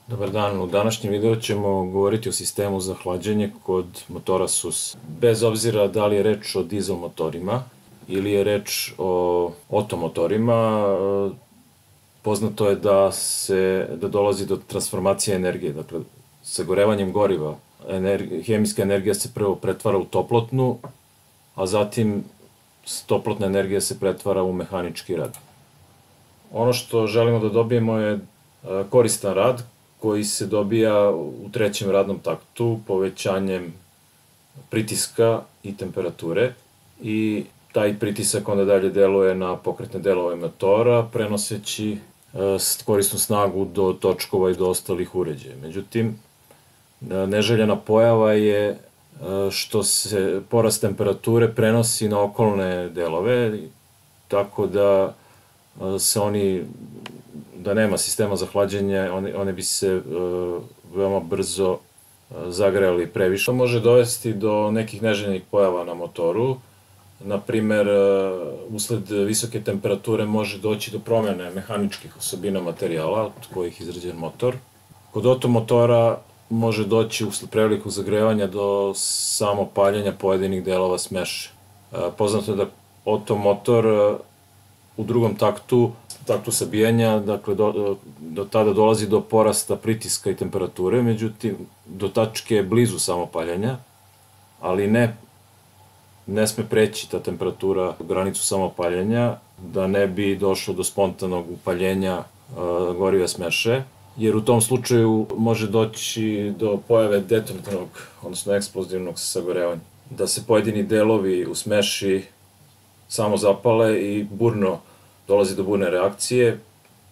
Dobar dan, u današnjem videu ćemo govoriti o sistemu za hlađenje kod motora SUS. Bez obzira da li je reč o dizel motorima ili je reč o otomotorima, poznato je da dolazi do transformacije energije. Dakle, sagorevanjem goriva hemijska energija se prvo pretvara u toplotnu, a zatim toplotna energija se pretvara u mehanički rad. Ono što želimo da dobijemo je koristan rad koji se dobija u trećem radnom taktu povećanjem pritiska i temperature i taj pritisak onda dalje deluje na pokretne delove motora, prenoseći korisnu snagu do točkova i do ostalih uređaja. Međutim, neželjena pojava je što se porast temperature prenosi na okolne delove, tako da da nema sistema za hlađenje, one bi se veoma brzo zagrejali previše. To može dovesti do nekih neželjenih pojava na motoru. Naprimer, usled visoke temperature može doći do promene mehaničkih osobina materijala od kojih je izrađen motor. Kod otomotora može doći usled prevelikog zagrevanja do samopaljenja pojedinih delova smeše. Poznato je da otomotor u drugom taktu sabijanja, dakle, do tada dolazi do porasta pritiska i temperature, međutim, do tačke blizu samopaljanja, ali ne sme preći ta temperatura granicu samopaljanja, da ne bi došlo do spontanog upaljenja goriva smeše, jer u tom slučaju može doći do pojave detonativnog, odnosno eksplozivnog sagorevanja, da se pojedini delovi u smeši samo zapale i dolazi do burne reakcije,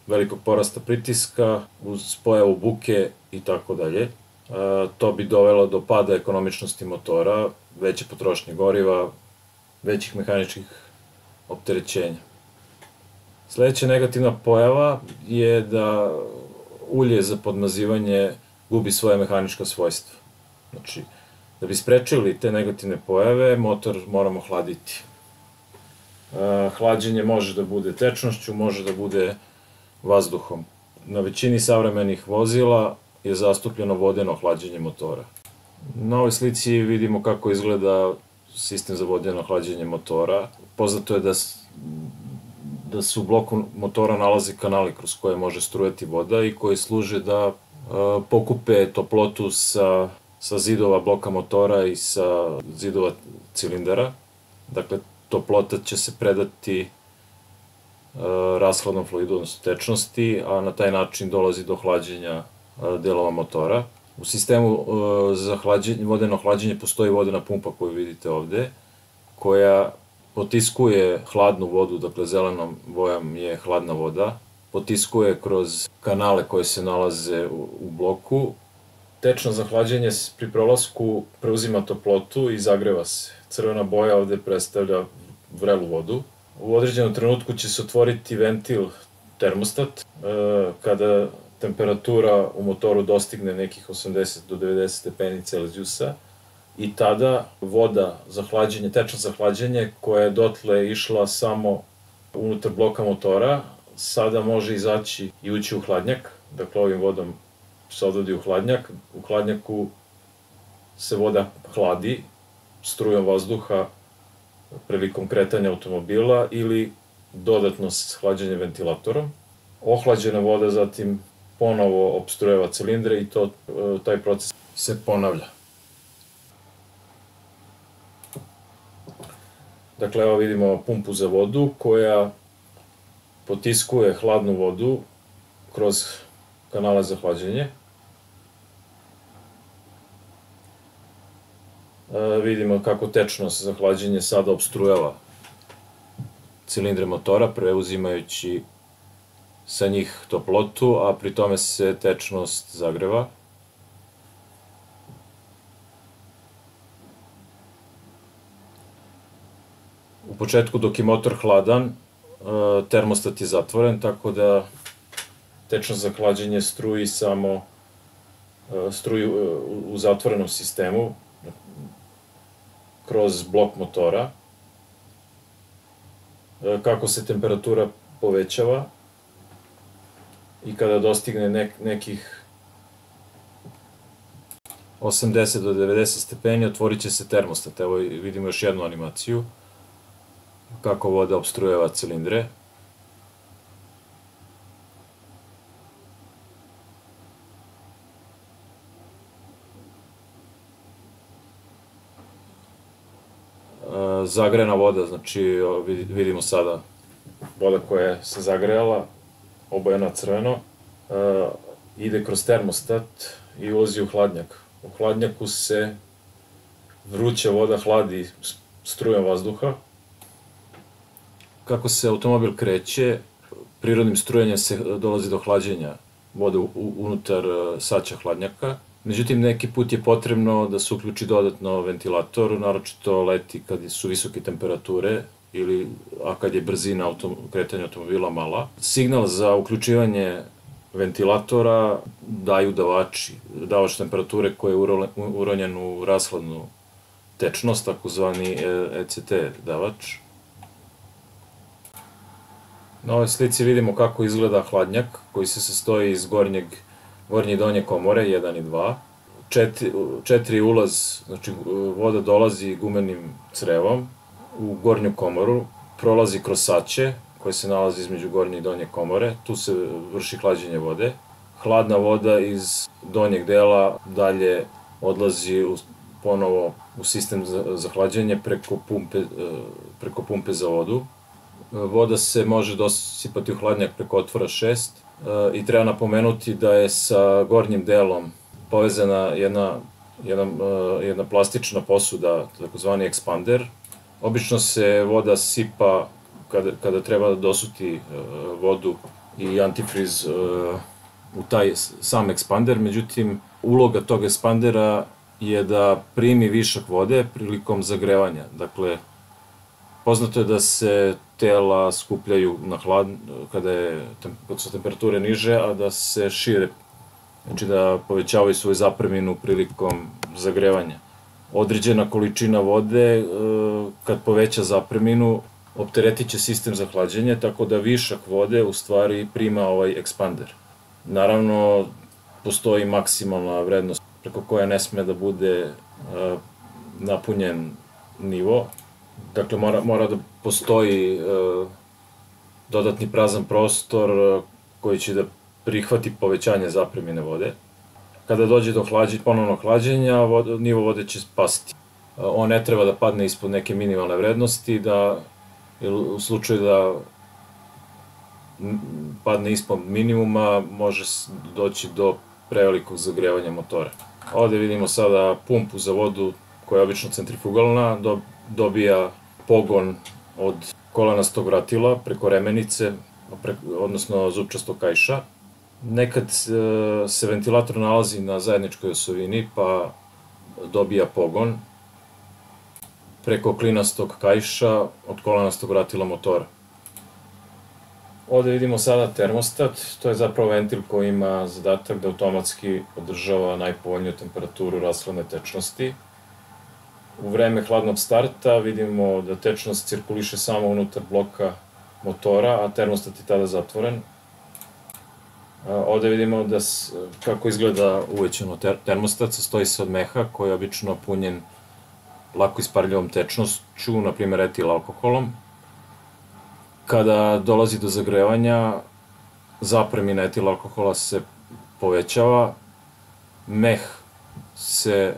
velikog porasta pritiska, uz pojavu buke i tako dalje. To bi dovelo do pada ekonomičnosti motora, veće potrošnje goriva, većih mehaničkih opterećenja. Sledeća negativna pojava je da ulje za podmazivanje gubi svoje mehanička svojstva. Znači, da bi sprečili te negativne pojave, motor moramo hladiti. Hlađenje može da bude tečnošću, može da bude vazduhom. Na većini savremenih vozila je zastupljeno vodeno hlađenje motora. Na ovoj slici vidimo kako izgleda sistem za vodeno hlađenje motora. Poznato je da se u bloku motora nalaze kanali kroz koje može strujati voda i koji služe da pokupe toplotu sa zidova bloka motora i sa zidova cilindara. Dakle, toplota će se predati rashladnom fluidu, odnosno tečnosti, a na taj način dolazi do hlađenja delova motora. U sistemu za vodeno hlađenje postoji vodena pumpa koju vidite ovde, koja potiskuje hladnu vodu, dakle zelenom bojom je hladna voda, potiskuje kroz kanale koje se nalaze u bloku. Tečno za hlađenje pri prolasku preuzima toplotu i zagreva se. Crvena boja ovde predstavlja vrelu vodu. U određenom trenutku će se otvoriti ventil termostat. Kada temperatura u motoru dostigne nekih 80 do 90 stepeni Celzijusa i tada voda za hlađenje, tečna za hlađenje, koja je dotle išla samo unutar bloka motora, sada može izaći i ući u hladnjak. Dakle, ovim vodom se odvodi u hladnjak. U hladnjaku se voda hladi strujom vazduha prilikom kretanja automobila ili dodatno s hlađenjem ventilatorom. Ohlađena voda zatim ponovo opstrujeva cilindre i taj proces se ponavlja. Dakle, evo vidimo pumpu za vodu koja potiskuje hladnu vodu kroz kanale za hlađenje. Vidimo kako tečnost za hlađenje sada opstrujava cilindre motora, preuzimajući sa njih toplotu, a pri tome se tečnost zagreva. U početku, dok je motor hladan, termostat je zatvoren, tako da tečnost za hlađenje struji u zatvorenom sistemu kroz blok motora. Kako se temperatura povećava i kada dostigne nekih 80 do 90 stepeni otvorit će se termostat. Evo vidimo još jednu animaciju kako voda opstrujeva cilindre. Zagrejana voda, znači vidimo sada voda koja se zagrejala, obojena crveno, ide kroz termostat i ulazi u hladnjak. U hladnjaku se vruća voda hladi strujom vazduha. Kako se automobil kreće, prirodnim strujanjem se dolazi do hlađenja vode unutar saća hladnjaka. Međutim, neki put je potrebno da se uključi dodatno ventilator, naročito leti kad su visoke temperature, a kad je brzina kretanja automobila mala. Signal za uključivanje ventilatora daju davač temperature koji je uronjen u rashladnu tečnost, takozvani ECT davač. Na ovoj slici vidimo kako izgleda hladnjak koji se sastoji iz gornje i donje komore, 1 i 2. 4 ulaz, znači voda dolazi gumenim crevom u gornju komoru, prolazi kroz saće koje se nalazi između gornje i donje komore, tu se vrši hlađenje vode. Hladna voda iz donjeg dela dalje odlazi ponovo u sistem za hlađenje preko pumpe za vodu. Voda se može dosipati u hladnjak preko otvora 6 i treba napomenuti da je sa gornjim delom povezana jedna plastična posuda, takozvani ekspander. Obično se voda sipa kada treba da dosuti vodu i antifriz u taj sam ekspander, međutim uloga tog ekspandera je da primi višak vode prilikom zagrevanja. Dakle, poznato je da se tela skupljaju kada su temperature niže, a da se šire, znači da povećavaju svoju zapreminu prilikom zagrevanja. Određena količina vode, kad poveća zapreminu, opteretit će sistem za hlađenje, tako da višak vode u stvari prima ovaj ekspander. Naravno, postoji maksimalna vrednost preko koja ne sme da bude napunjen nivo. Dakle, mora da postoji dodatni prazan prostor koji će da prihvati povećanje zapremine vode. Kada dođe do ponovnog hlađenja, nivo vode će pasti. On ne treba da padne ispod neke minimalne vrednosti, u slučaju da padne ispod minimuma, može doći do prevelikog zagrevanja motora. Ovde vidimo sada pumpu za vodu koja je obično centrifugalna, dobija pogon od kolenastog vratila preko remenice, odnosno zupčastog kaiša. Nekad se ventilator nalazi na zajedničkoj osovini, pa dobija pogon preko klinastog kaiša od kolenastog vratila motora. Ovde vidimo sada termostat, to je zapravo ventil koji ima zadatak da automatski održava najpovoljniju temperaturu rashladne tečnosti. U vreme hladnog starta vidimo da tečnost cirkuliše samo unutar bloka motora, a termostat je tada zatvoren. Ovde vidimo kako izgleda uvećano termostat, sastoji se od meha koji je obično punjen lako isparljivom tečnošću, na primjer etil alkoholom. Kada dolazi do zagrevanja, zapremina etil alkohola se povećava, meh se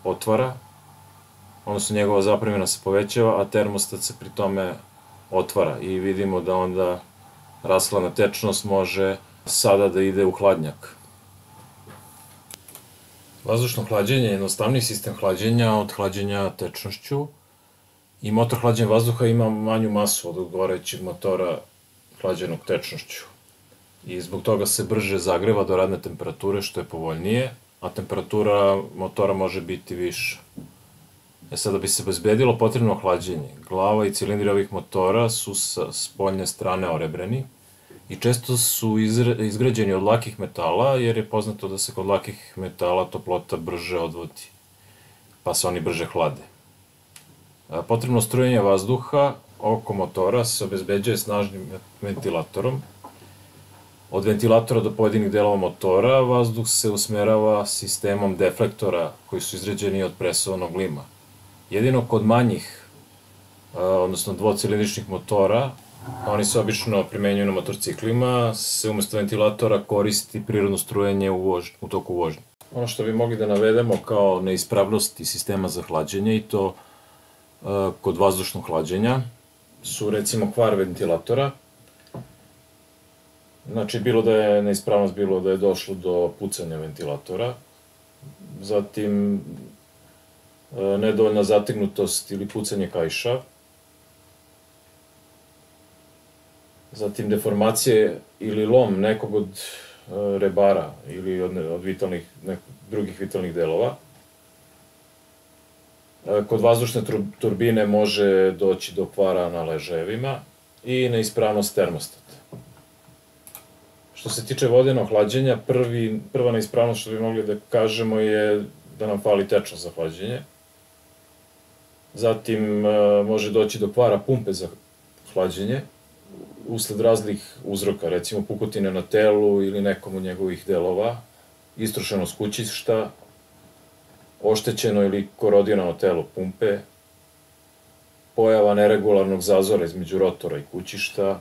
otvara, odnosno njegova zapremina se povećava, a termostat se pri tome otvara i vidimo da onda rashladna tečnost može sada da ide u hladnjak. Vazdušno hlađenje je jednostavniji sistem hlađenja od hlađenja tečnošću i motor hlađenja vazduha ima manju masu od odgovarajućeg motora hlađenog tečnošću. I zbog toga se brže zagreva do radne temperature, što je povoljnije, a temperatura motora može biti viša. Sada bi se obezbedilo potrebno hlađenje. Glava i cilindri ovih motora su sa spoljne strane orebreni i često su izgrađeni od lakih metala, jer je poznato da se kod lakih metala toplota brže odvodi, pa se oni brže hlade. Potrebno strujenje vazduha oko motora se obezbeđuje snažnim ventilatorom Od ventilatora do pojedinih delova motora vazduh se usmerava sistemom deflektora koji su izrađeni od presovanog lima. Jedino kod manjih, odnosno dvocilindričnih motora, oni se obično primenjuju na motorciklima, se umesto ventilatora koristi prirodno strujenje u toku vožnje. Ono što bi mogli da navedemo kao neispravnosti sistema za hlađenje, i to kod vazdušnog hlađenja, su recimo kvar ventilatora. Znači, bilo da je neispravnost, bilo da je došlo do pucanja ventilatora. Zatim, nedovoljna zategnutost ili pucanje kaiša. Zatim, deformacije ili lom nekog od rebara ili od drugih vitalnih delova. Kod vazdušne turbine može doći do kvara na ležajevima i neispravnost termostata. Što se tiče vodenog hlađenja, prva neispravnost što bi mogli da kažemo je da nam fali tečnost za hlađenje. Zatim može doći do kvara pumpe za hlađenje usled raznih uzroka, recimo pukotine na telu ili nekom od njegovih delova, istrošenost kućišta, oštećeno ili korodirano telo pumpe, pojava neregularnog zazora između rotora i kućišta,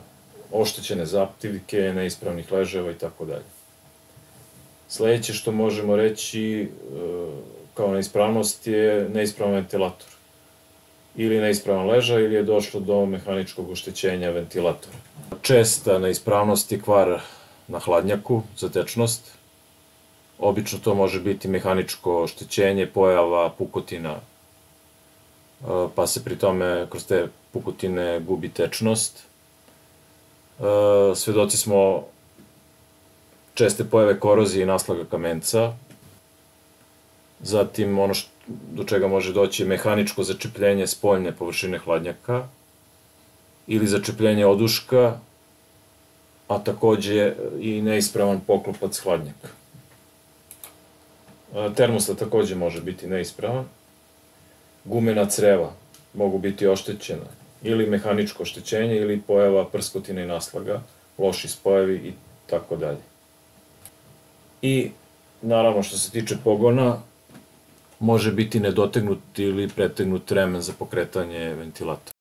oštećene zaptivke, neispravnih ležajeva itd. Sledeće što možemo reći kao neispravnost je neispravan ventilator. Ili neispravan ležaj ili je došlo do mehaničkog oštećenja ventilatora. Česta neispravnost je kvar na hladnjaku za tečnost. Obično to može biti mehaničko oštećenje, pojava pukotina, pa se pri tome kroz te pukotine gubi tečnost. Svedoci smo česte pojave korozije i naslaga kamenca. Zatim, ono do čega može doći je mehaničko začepljenje spoljne površine hladnjaka ili začepljenje oduška, a takođe i neispravan poklopac hladnjaka. Termostat takođe može biti neispravan. Gumena creva mogu biti oštećena ili mehaničko oštećenje ili pojava prskotina i naslaga, loši spojevi i tako dalje. I naravno što se tiče pogona, može biti nedotegnut ili pretegnut remen za pokretanje ventilatora.